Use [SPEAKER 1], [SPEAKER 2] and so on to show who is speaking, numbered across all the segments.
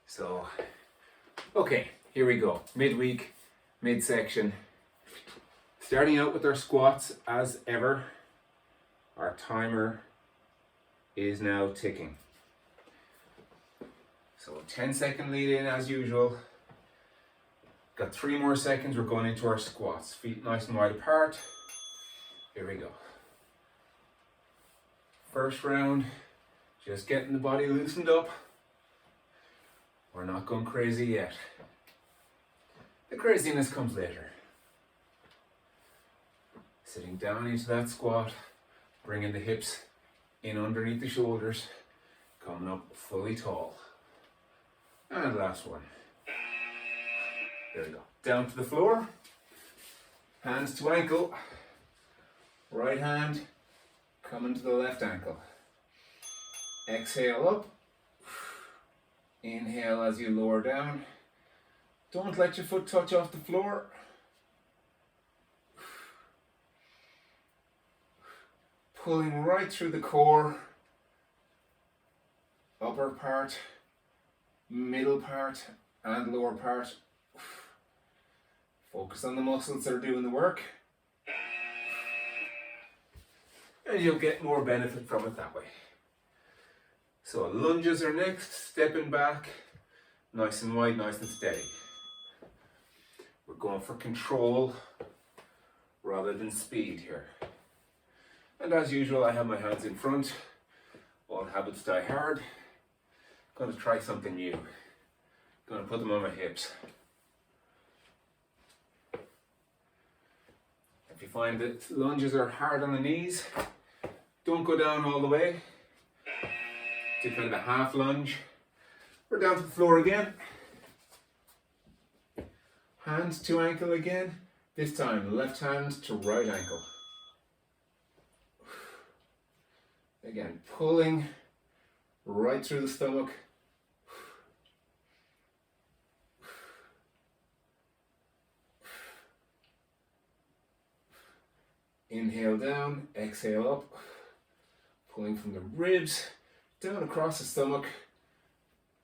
[SPEAKER 1] So, okay, here we go. Midweek, midsection. Starting out with our squats as ever. Our timer is now ticking. So 10-second lead in as usual. Got 3 more seconds, we're going into our squats. Feet nice and wide apart. Here we go. First round, just getting the body loosened up. We're not going crazy yet. The craziness comes later. Sitting down into that squat, bringing the hips in underneath the shoulders, coming up fully tall. And last one. There we go. Down to the floor, hands to ankle, right hand coming to the left ankle. Exhale up, inhale as you lower down. Don't let your foot touch off the floor. Pulling right through the core, upper part, middle part, and lower part. Focus on the muscles that are doing the work, and you'll get more benefit from it that way. So lunges are next, stepping back, nice and wide, nice and steady. We're going for control rather than speed here. And as usual, I have my hands in front. All habits die hard. Going to try something new. Going to put them on my hips. If you find that lunges are hard on the knees, don't go down all the way. Do kind of a half lunge. We're down to the floor again. Hands to ankle again. This time, left hand to right ankle. Again, pulling right through the stomach. Inhale down, exhale up, pulling from the ribs, down across the stomach,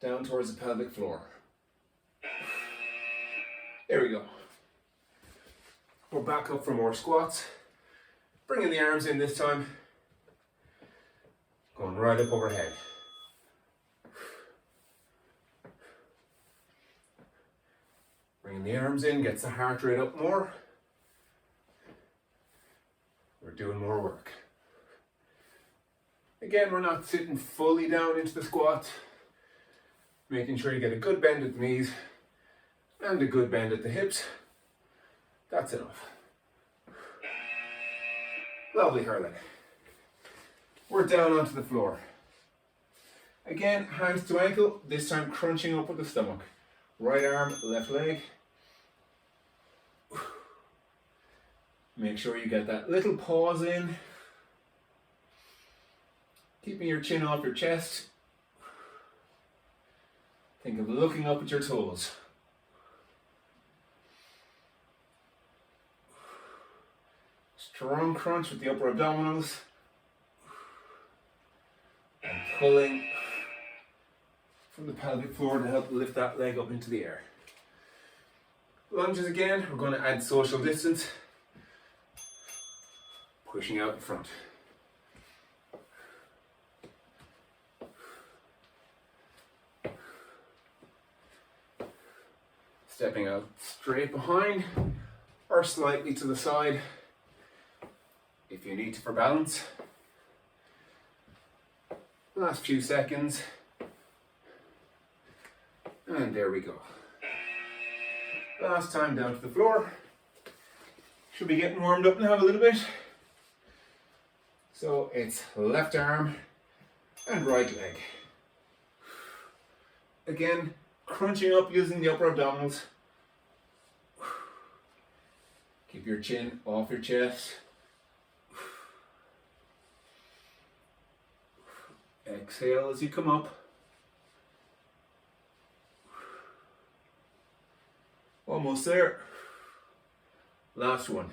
[SPEAKER 1] down towards the pelvic floor. There we go. We're back up for more squats. Bringing the arms in this time. Going right up overhead. Bringing the arms in, gets the heart rate up more. We're doing more work. Again, we're not sitting fully down into the squat. Making sure you get a good bend at the knees and a good bend at the hips. That's enough. Lovely hurling. We're down onto the floor. Again, hands to ankle, this time crunching up with the stomach. Right arm, left leg. Make sure you get that little pause in. Keeping your chin off your chest. Think of looking up at your toes. Strong crunch with the upper abdominals. And pulling from the pelvic floor to help lift that leg up into the air. Lunges again, we're going to add social distance. Pushing out in front. Stepping out straight behind or slightly to the side if you need to for balance. Last few seconds. And there we go. Last time down to the floor. Should be getting warmed up now a little bit. So it's left arm and right leg. Again, crunching up using the upper abdominals. Keep your chin off your chest. Exhale as you come up. Almost there. Last one.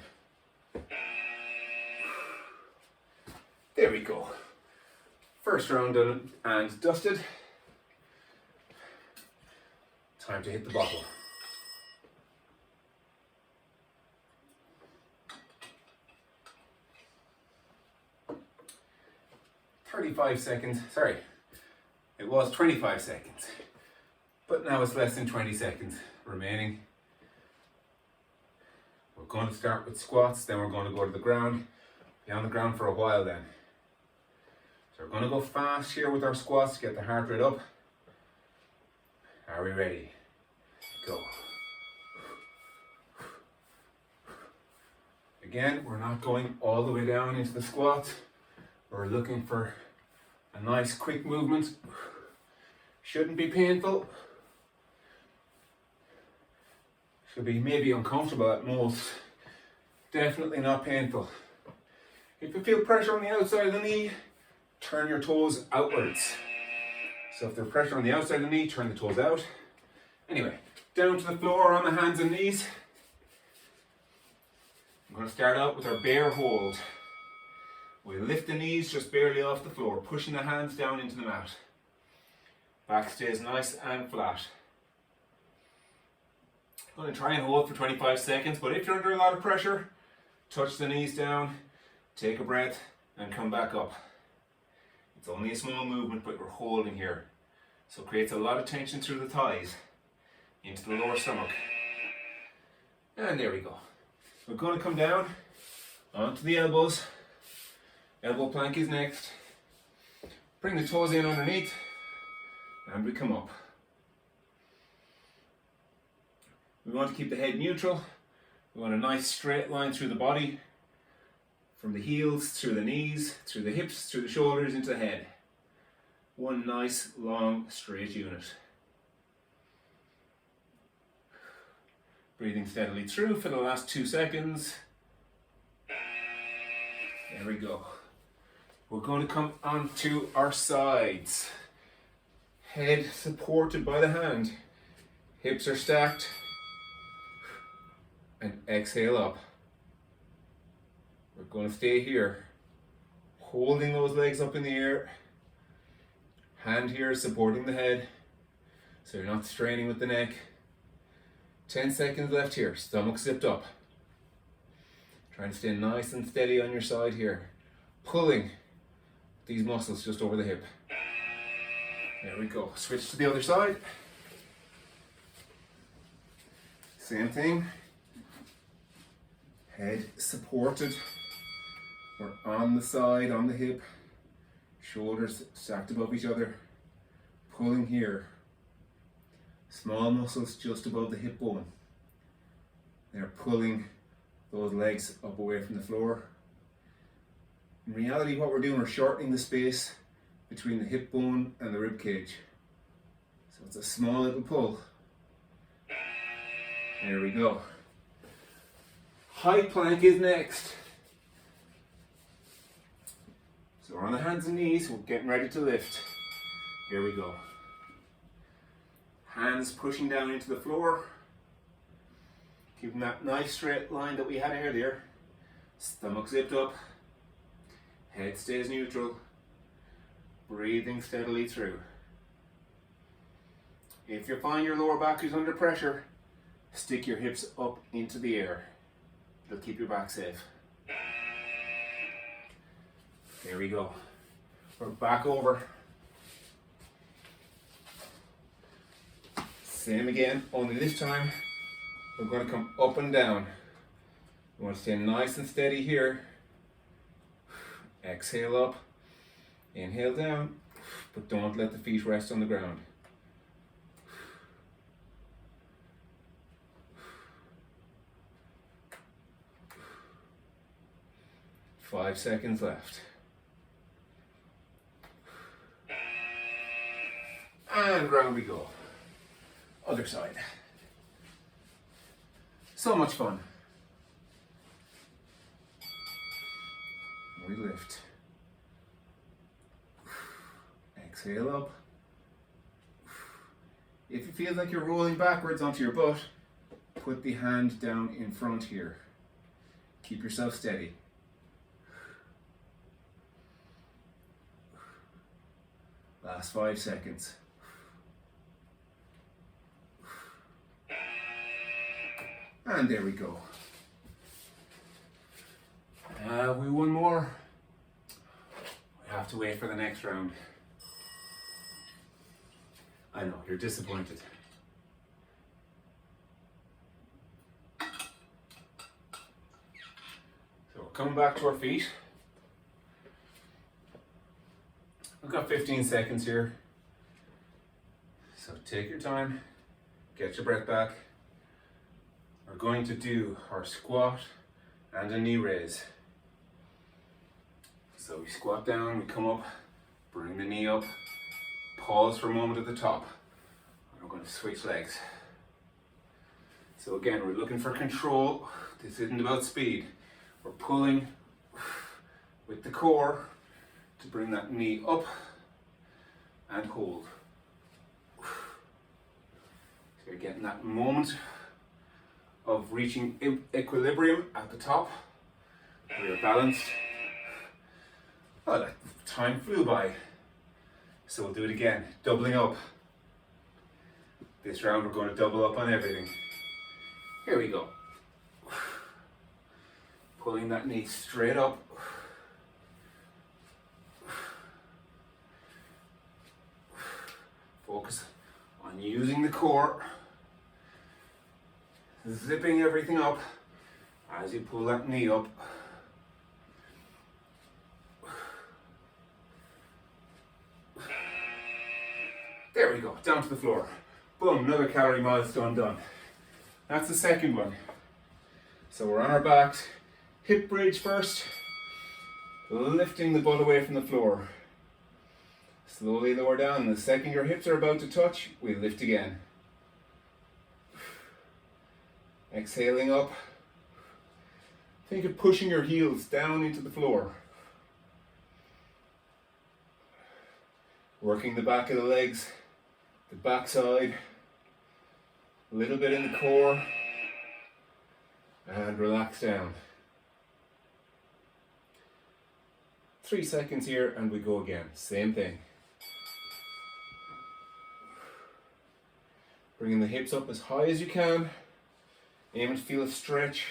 [SPEAKER 1] There we go. First round done and dusted. Time to hit the bottle. 35 seconds, sorry, it was 25 seconds, but now it's less than 20 seconds remaining. We're going to start with squats, then we're going to go to the ground, be on the ground for a while then. So we're going to go fast here with our squats to get the heart rate up. Are we ready? Go. Again, we're not going all the way down into the squat. We're looking for a nice quick movement. Shouldn't be painful. Should be maybe uncomfortable at most. Definitely not painful. If you feel pressure on the outside of the knee, turn your toes outwards. So if there's pressure on the outside of the knee, turn the toes out. Anyway, down to the floor on the hands and knees. I'm going to start out with our bear hold. We lift the knees just barely off the floor, pushing the hands down into the mat. Back stays nice and flat. I'm going to try and hold for 25 seconds, but if you're under a lot of pressure, touch the knees down, take a breath, and come back up. It's only a small movement, but we're holding here. So it creates a lot of tension through the thighs, into the lower stomach. And there we go. We're going to come down onto the elbows. Elbow plank is next. Bring the toes in underneath, and we come up. We want to keep the head neutral. We want a nice straight line through the body, from the heels, through the knees, through the hips, through the shoulders, into the head. One nice, long, straight unit. Breathing steadily through for the last 2 seconds. There we go. We're going to come onto our sides. Head supported by the hand. Hips are stacked. And exhale up. We're going to stay here. Holding those legs up in the air. Hand here supporting the head. So you're not straining with the neck. 10 seconds left here. Stomach zipped up. Trying to stay nice and steady on your side here. Pulling these muscles just over the hip. There we go. Switch to the other side. Same thing. Head supported. We're on the side, on the hip. Shoulders stacked above each other. Pulling here. Small muscles just above the hip bone. They're pulling those legs up away from the floor. In reality, what we're doing, we're shortening the space between the hip bone and the rib cage. So it's a small little pull. There we go. High plank is next. So we're on the hands and knees, we're getting ready to lift. Here we go. Hands pushing down into the floor. Keeping that nice straight line that we had earlier. Stomach zipped up. Head stays neutral. Breathing steadily through. If you find your lower back is under pressure, stick your hips up into the air. It'll keep your back safe. There we go. We're back over. Same again, only this time we're going to come up and down. We want to stay nice and steady here. Exhale up, inhale down, but don't let the feet rest on the ground. Five seconds left. And round we go. Other side. So much fun. We lift. Exhale up. If you feel like you're rolling backwards onto your butt, put the hand down in front here. Keep yourself steady. Last 5 seconds. And there we go. We one more. We have to wait for the next round. I know, you're disappointed. So we're coming back to our feet. We've got 15 seconds here. So take your time, get your breath back. We're going to do our squat and a knee raise. So we squat down, we come up, bring the knee up, pause for a moment at the top. And we're going to switch legs. So again, we're looking for control. This isn't about speed. We're pulling with the core to bring that knee up and hold. So you're getting that moment of reaching equilibrium at the top. We are balanced. Oh, that time flew by. So we'll do it again, doubling up. This round we're going to double up on everything. Here we go. Pulling that knee straight up. Focus on using the core. Zipping everything up as you pull that knee up. There we go, down to the floor. Boom, another calorie milestone done. That's the second one. So we're on our backs, hip bridge first, lifting the butt away from the floor. Slowly lower down. The second your hips are about to touch, we lift again. Exhaling up. Think of pushing your heels down into the floor. Working the back of the legs, the back side, a little bit in the core, and relax down. 3 seconds here and we go again. Same thing. Bringing the hips up as high as you can. Aim to feel a stretch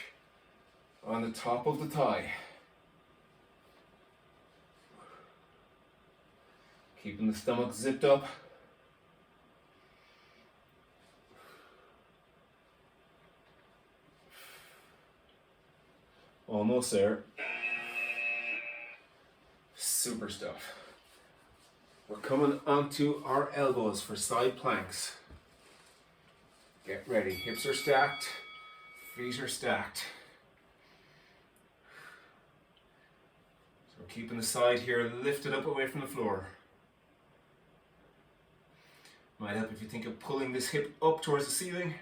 [SPEAKER 1] on the top of the thigh. Keeping the stomach zipped up. Almost there. Super stuff. We're coming onto our elbows for side planks. Get ready. Hips are stacked. Feet are stacked. So we're keeping the side here lifted up away from the floor. Might help if you think of pulling this hip up towards the ceiling.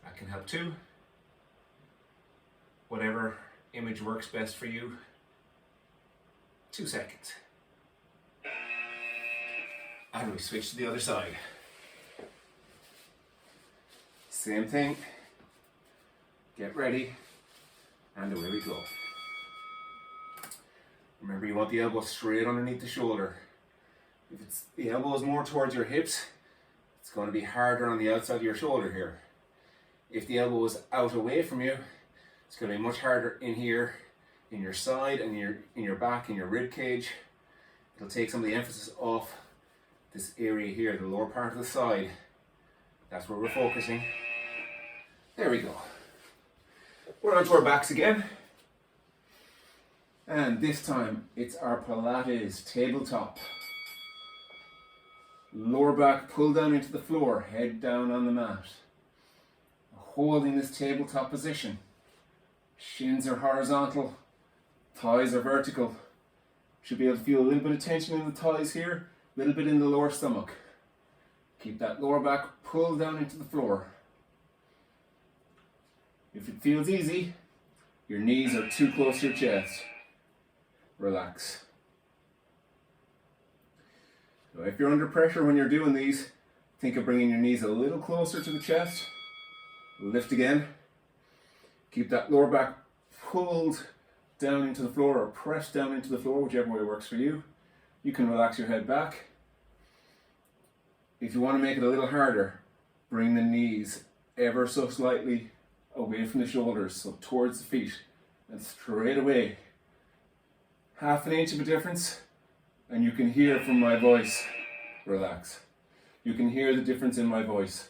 [SPEAKER 1] That can help too. Whatever image works best for you. 2 seconds. And we switch to the other side. Same thing. Get ready. And away we go. Remember, you want the elbow straight underneath the shoulder. If the elbow is more towards your hips, it's going to be harder on the outside of your shoulder here. If the elbow is out away from you, it's going to be much harder in here, in your side and in your back, in your rib cage. It'll take some of the emphasis off this area here, the lower part of the side. That's where we're focusing. There we go. We're onto our backs again. And this time it's our Pilates tabletop. Lower back pull down into the floor, head down on the mat. Holding this tabletop position. Shins are horizontal, thighs are vertical. Should be able to feel a little bit of tension in the thighs here, a little bit in the lower stomach. Keep that lower back pulled down into the floor. If it feels easy, your knees are too close to your chest. Relax. So if you're under pressure when you're doing these, think of bringing your knees a little closer to the chest. Lift again. Keep that lower back pulled down into the floor or pressed down into the floor, whichever way works for you. You can relax your head back. If you want to make it a little harder, bring the knees ever so slightly away from the shoulders, so towards the feet, and straight away. Half an inch of a difference, and you can hear from my voice, relax. You can hear the difference in my voice.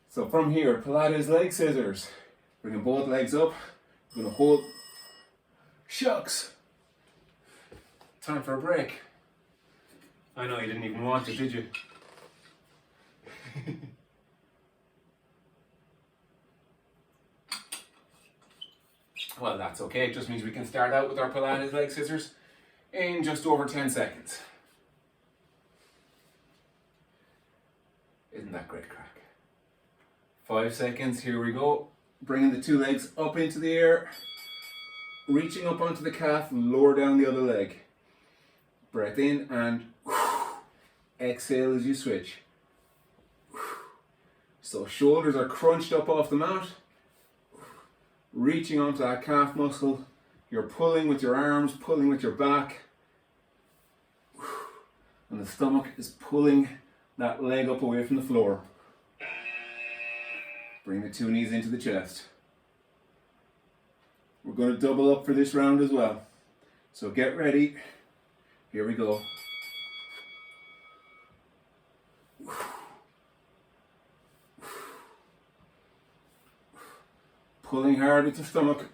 [SPEAKER 1] So from here, Pilates leg scissors. Bringing both legs up. I'm going to hold. Shucks. Time for a break. I know you didn't even want it, did you? Well, that's okay. It just means we can start out with our Pilates leg scissors in just over 10 seconds. Isn't that great crack? 5 seconds, here we go. Bringing the two legs up into the air, reaching up onto the calf, lower down the other leg. Breath in and exhale as you switch. So shoulders are crunched up off the mat, reaching onto that calf muscle. You're pulling with your arms, pulling with your back, and the stomach is pulling that leg up away from the floor. Bring the two knees into the chest. We're going to double up for this round as well. So get ready. Here we go. Pulling hard with the stomach.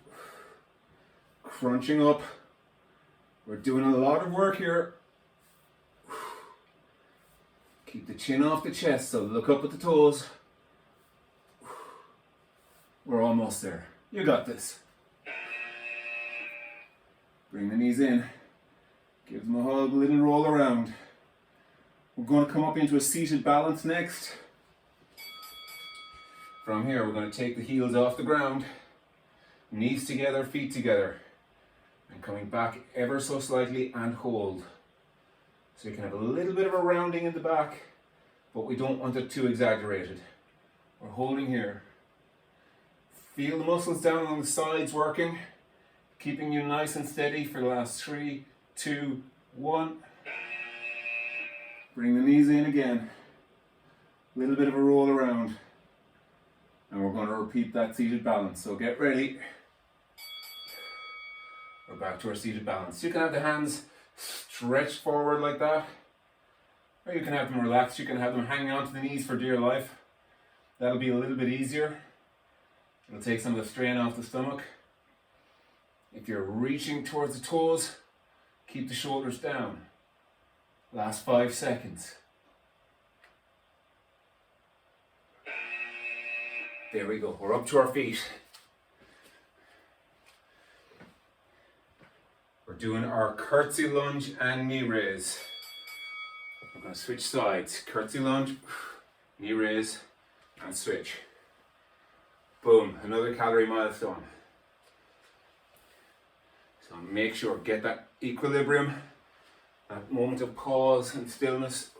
[SPEAKER 1] Crunching up. We're doing a lot of work here. Keep the chin off the chest, so look up at the toes. We're almost there. You got this. Bring the knees in. Give them a hug, little roll around. We're going to come up into a seated balance next. From here, we're going to take the heels off the ground. Knees together, feet together. And coming back ever so slightly and hold. So you can have a little bit of a rounding in the back, but we don't want it too exaggerated. We're holding here. Feel the muscles down on the sides working, keeping you nice and steady for the last 3, 2, 1. Bring the knees in again. A little bit of a roll around. And we're going to repeat that seated balance. So get ready. We're back to our seated balance. You can have the hands stretched forward like that, or you can have them relaxed. You can have them hanging onto the knees for dear life. That'll be a little bit easier. It'll take some of the strain off the stomach. If you're reaching towards the toes, keep the shoulders down. Last 5 seconds. There we go. We're up to our feet. We're doing our curtsy lunge and knee raise. We're going to switch sides. Curtsy lunge, knee raise, and switch. Boom, another calorie milestone. So make sure, get that equilibrium, that moment of pause and stillness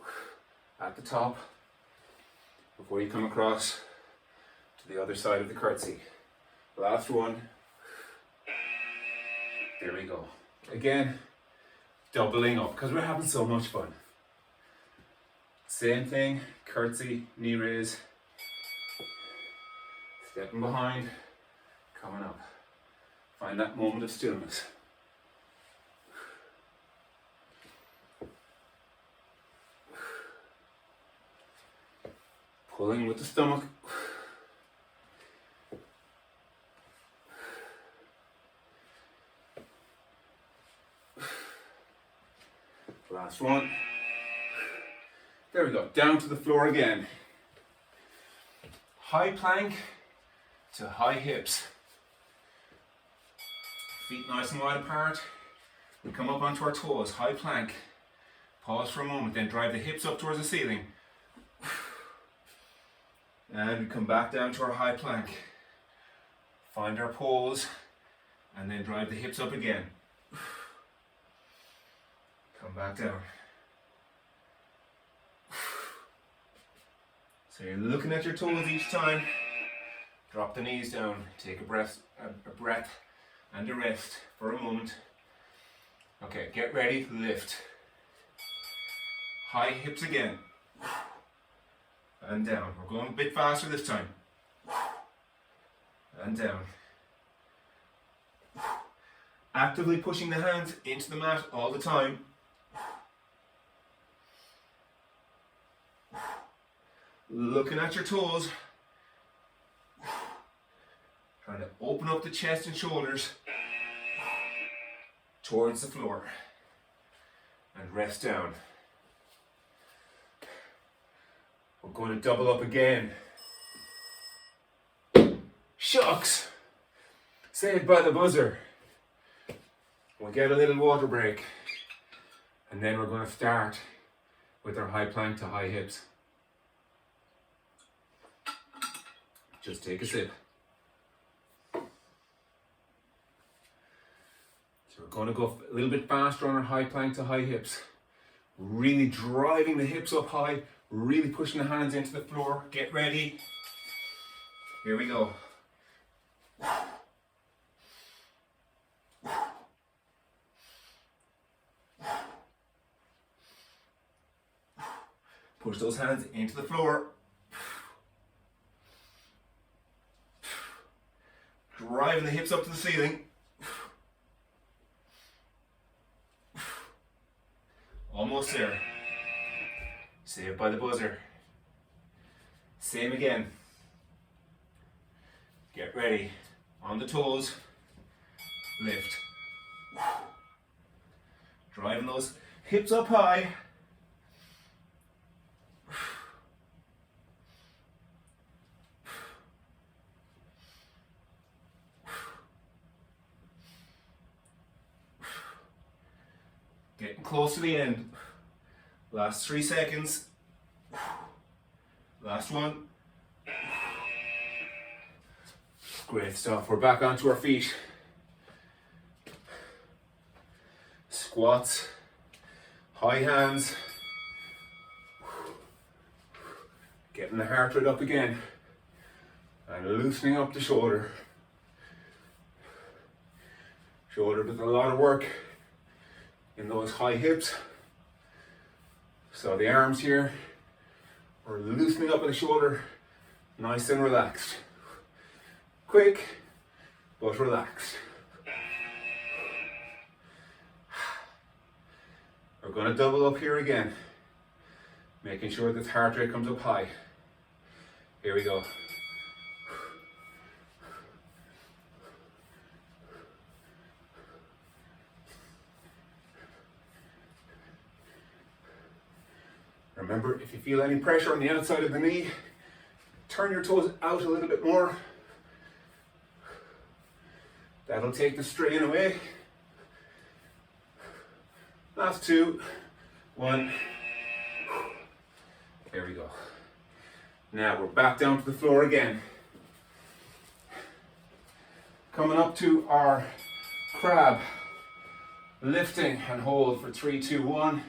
[SPEAKER 1] at the top before you come across to the other side of the curtsy. Last one. There we go. Again, doubling up because we're having so much fun. Same thing, curtsy, knee raise. Stepping behind, coming up. Find that moment of stillness. Pulling with the stomach. Last one. There we go, down to the floor again. High plank to high hips. Feet nice and wide apart. We come up onto our toes, high plank. Pause for a moment, then drive the hips up towards the ceiling. And we come back down to our high plank. Find our pose, and then drive the hips up again. Come back down. So you're looking at your toes each time. Drop the knees down. Take a breath and a rest for a moment. Okay, get ready, lift. High hips again. and down. We're going a bit faster this time. And down. Actively pushing the hands into the mat all the time. Looking at your toes. Trying to open up the chest and shoulders towards the floor. And rest down. We're going to double up again. Shucks! Saved by the buzzer. We'll get a little water break. And then we're going to start with our high plank to high hips. Just take a sip. So we're going to go a little bit faster on our high plank to high hips. Really driving the hips up high, really pushing the hands into the floor. Get ready. Here we go. Push those hands into the floor. Driving the hips up to the ceiling. Almost there. Saved by the buzzer. Same again. Get ready. On the toes. Lift. Driving those hips up high. Getting close to the end. Last 3 seconds. Last one. Great stuff. We're back onto our feet. Squats. High hands. Getting the heart rate up again. And loosening up the shoulder. Shoulder does a lot of work in those high hips. So the arms here, we're loosening up in the shoulder, nice and relaxed. Quick, but relaxed. We're going to double up here again, making sure this heart rate comes up high. Here we go. Remember, if you feel any pressure on the outside of the knee, turn your toes out a little bit more. That'll take the strain away. Last 2, 1. There we go. Now we're back down to the floor again. Coming up to our crab. Lifting and hold for 3, 2, 1.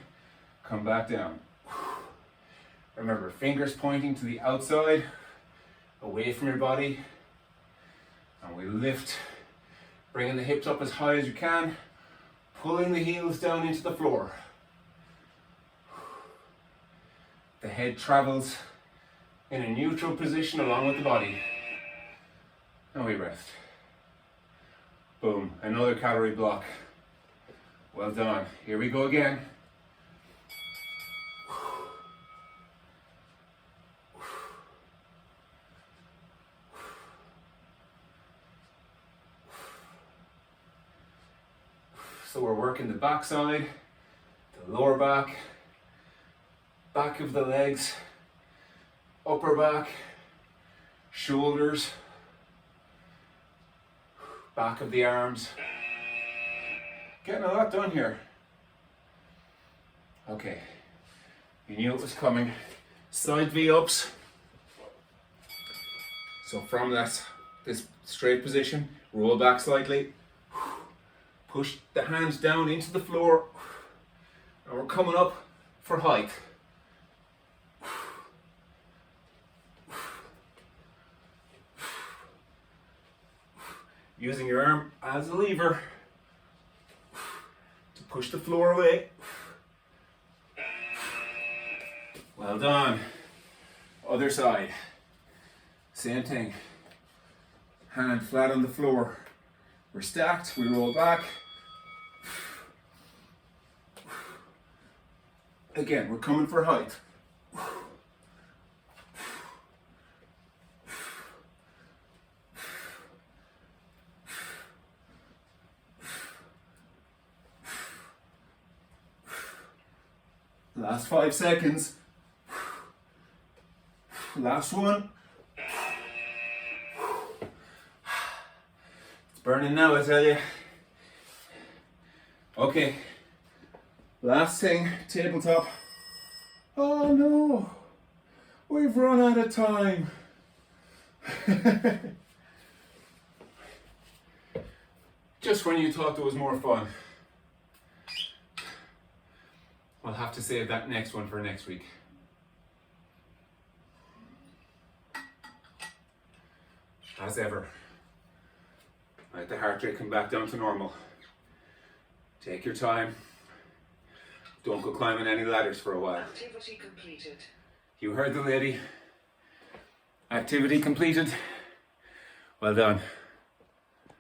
[SPEAKER 1] Come back down. Remember, fingers pointing to the outside, away from your body. And we lift, bringing the hips up as high as you can, pulling the heels down into the floor. The head travels in a neutral position along with the body. And we rest. Boom, another calorie block. Well done. Here we go again. So we're working the back side, the lower back, back of the legs, upper back, shoulders, back of the arms. Getting a lot done here. Okay, you knew it was coming. Side V-ups. So from this straight position, roll back slightly. Push the hands down into the floor, and we're coming up for height. Using your arm as a lever to push the floor away. Well done. Other side. Same thing. Hand flat on the floor. We're stacked, we roll back. Again, we're coming for height. Last 5 seconds. Last one. It's burning now, I tell you. Okay. Last thing, tabletop. Oh no, we've run out of time. Just when you thought there was more fun. I'll have to save that next one for next week. As ever, let the heart rate come back down to normal. Take your time. Don't go climbing any ladders for a while.
[SPEAKER 2] Activity completed.
[SPEAKER 1] You heard the lady. Activity completed. Well done.